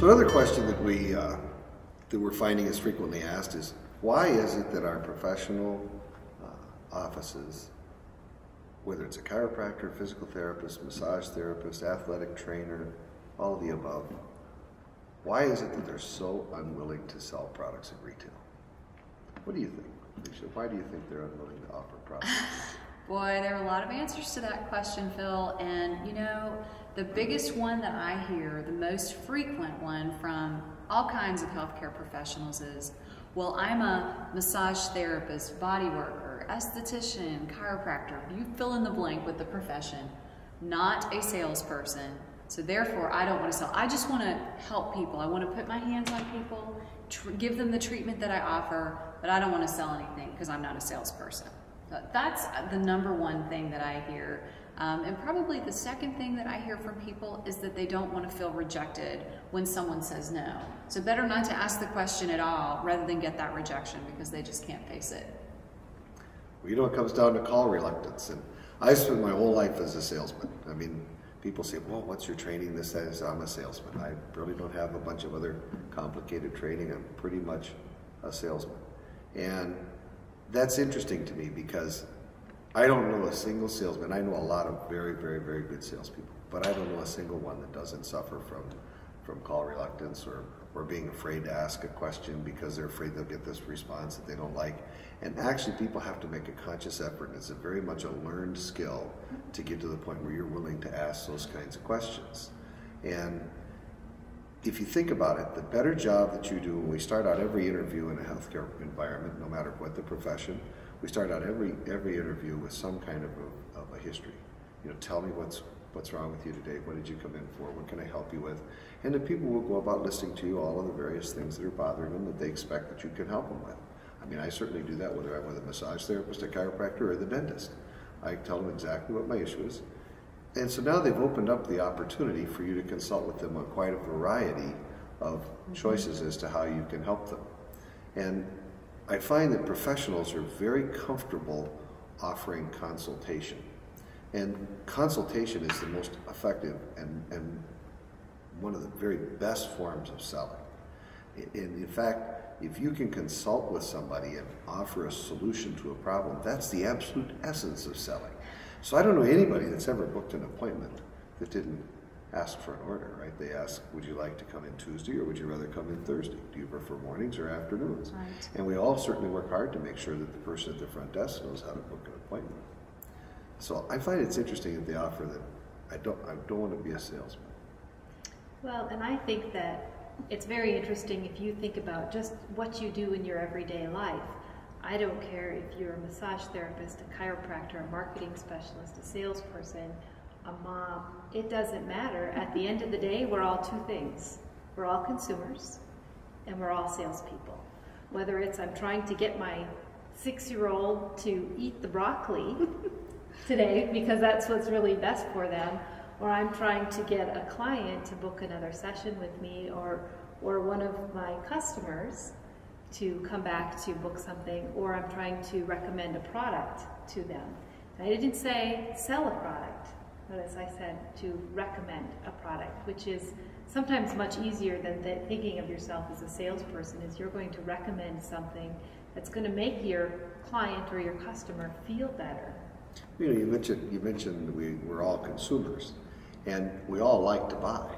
So another question that we're finding is frequently asked is, why is it that our professional offices, whether it's a chiropractor, physical therapist, massage therapist, athletic trainer, all of the above, why is it that they're so unwilling to sell products at retail? What do you think, Felicia? Why do you think they're unwilling to offer products? Boy, there are a lot of answers to that question, Phil. And you know, the biggest one that I hear, the most frequent one from all kinds of healthcare professionals is, well, I'm a massage therapist, body worker, esthetician, chiropractor. You fill in the blank with the profession, not a salesperson. So therefore, I don't want to sell. I just want to help people. I want to put my hands on people, give them the treatment that I offer, but I don't want to sell anything because I'm not a salesperson. So that's the number one thing that I hear. And probably the second thing that I hear from people is that they don't want to feel rejected when someone says no. So better not to ask the question at all rather than get that rejection because they just can't face it. Well, you know, it comes down to call reluctance. And I spent my whole life as a salesman. I mean, people say, well, what's your training? This says I'm a salesman. I really don't have a bunch of other complicated training. I'm pretty much a salesman. And that's interesting to me because I don't know a single salesman. I know a lot of very, very, very good salespeople, but I don't know a single one that doesn't suffer from call reluctance or being afraid to ask a question because they're afraid they'll get this response that they don't like. And actually, people have to make a conscious effort, and it's a very much a learned skill to get to the point where you're willing to ask those kinds of questions. And if you think about it, the better job that you do when we start out every interview in a healthcare environment, no matter what the profession, we start out every interview with some kind of a history. You know, tell me what's wrong with you today. What did you come in for? What can I help you with? And then people will go about listening to you all of the various things that are bothering them that they expect that you can help them with. I mean, I certainly do that whether I'm with a massage therapist, a chiropractor, or the dentist. I tell them exactly what my issue is. And so now they've opened up the opportunity for you to consult with them on quite a variety of choices as to how you can help them. And I find that professionals are very comfortable offering consultation. And consultation is the most effective and one of the very best forms of selling. And in fact, if you can consult with somebody and offer a solution to a problem, that's the absolute essence of selling. So I don't know anybody that's ever booked an appointment that didn't ask for an order, right? They ask, would you like to come in Tuesday or would you rather come in Thursday? Do you prefer mornings or afternoons? Right. And we all certainly work hard to make sure that the person at the front desk knows how to book an appointment. So I find it's interesting that they offer that I don't want to be a salesman. Well, and I think that it's very interesting if you think about just what you do in your everyday life. I don't care if you're a massage therapist, a chiropractor, a marketing specialist, a salesperson, a mom. It doesn't matter. At the end of the day, we're all two things. We're all consumers and we're all salespeople. Whether it's I'm trying to get my 6-year-old to eat the broccoli today because that's what's really best for them, or I'm trying to get a client to book another session with me, or one of my customers to come back to book something, or I'm trying to recommend a product to them. And I didn't say sell a product, but as I said, to recommend a product, which is sometimes much easier than thinking of yourself as a salesperson, is you're going to recommend something that's going to make your client or your customer feel better. You know, you mentioned we're all consumers, and we all like to buy.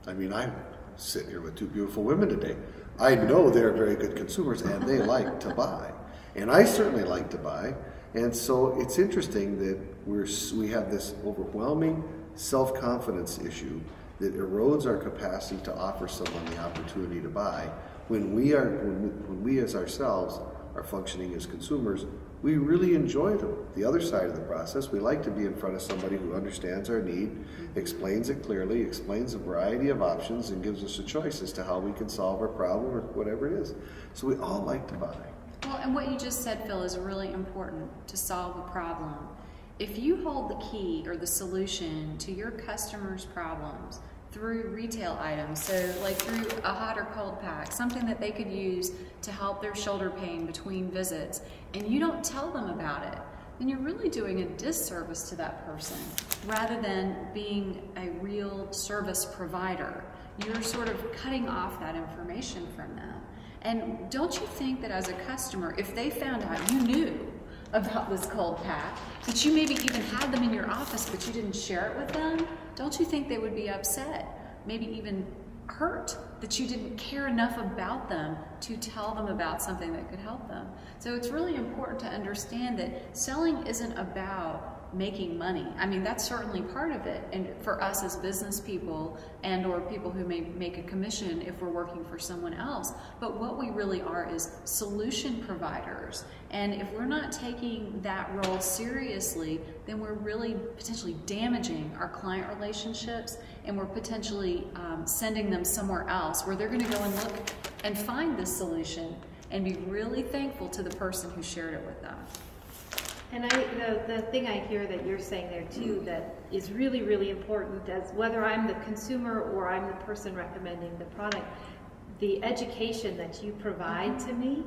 I mean, I'm sitting here with two beautiful women today. I know they're very good consumers, and they like to buy. And I certainly like to buy. And so it's interesting that we have this overwhelming self-confidence issue that erodes our capacity to offer someone the opportunity to buy when we as ourselves are functioning as consumers. We really enjoy the other side of the process. We like to be in front of somebody who understands our need, explains it clearly, explains a variety of options, and gives us a choice as to how we can solve our problem or whatever it is. So we all like to buy. Well, and what you just said, Phil, is really important to solve a problem. If you hold the key or the solution to your customers' problems through retail items, so like through a hot or cold pack, something that they could use to help their shoulder pain between visits, and you don't tell them about it, then you're really doing a disservice to that person rather than being a real service provider. you're sort of cutting off that information from them. And don't you think that as a customer, if they found out you knew about this cold pack, that you maybe even had them in your office but you didn't share it with them, don't you think they would be upset, maybe even hurt that you didn't care enough about them to tell them about something that could help them? So it's really important to understand that selling isn't about making money. I mean, that's certainly part of it, and for us as business people and or people who may make a commission if we're working for someone else, but what we really are is solution providers. And if we're not taking that role seriously, then we're really potentially damaging our client relationships, and we're potentially sending them somewhere else where they're going to go and look and find this solution and be really thankful to the person who shared it with them. And the thing I hear that you're saying there too that is really, really important, as whether I'm the consumer or I'm the person recommending the product, the education that you provide to me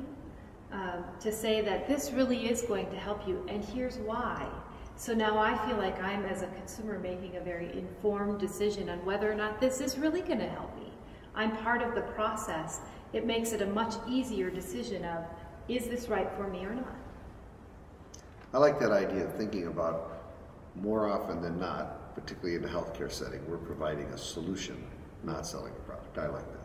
to say that this really is going to help you and here's why. So now I feel like I'm, as a consumer, making a very informed decision on whether or not this is really going to help me. I'm part of the process. It makes it a much easier decision of, is this right for me or not? I like that idea of thinking about more often than not, particularly in a healthcare setting, we're providing a solution, not selling a product. I like that.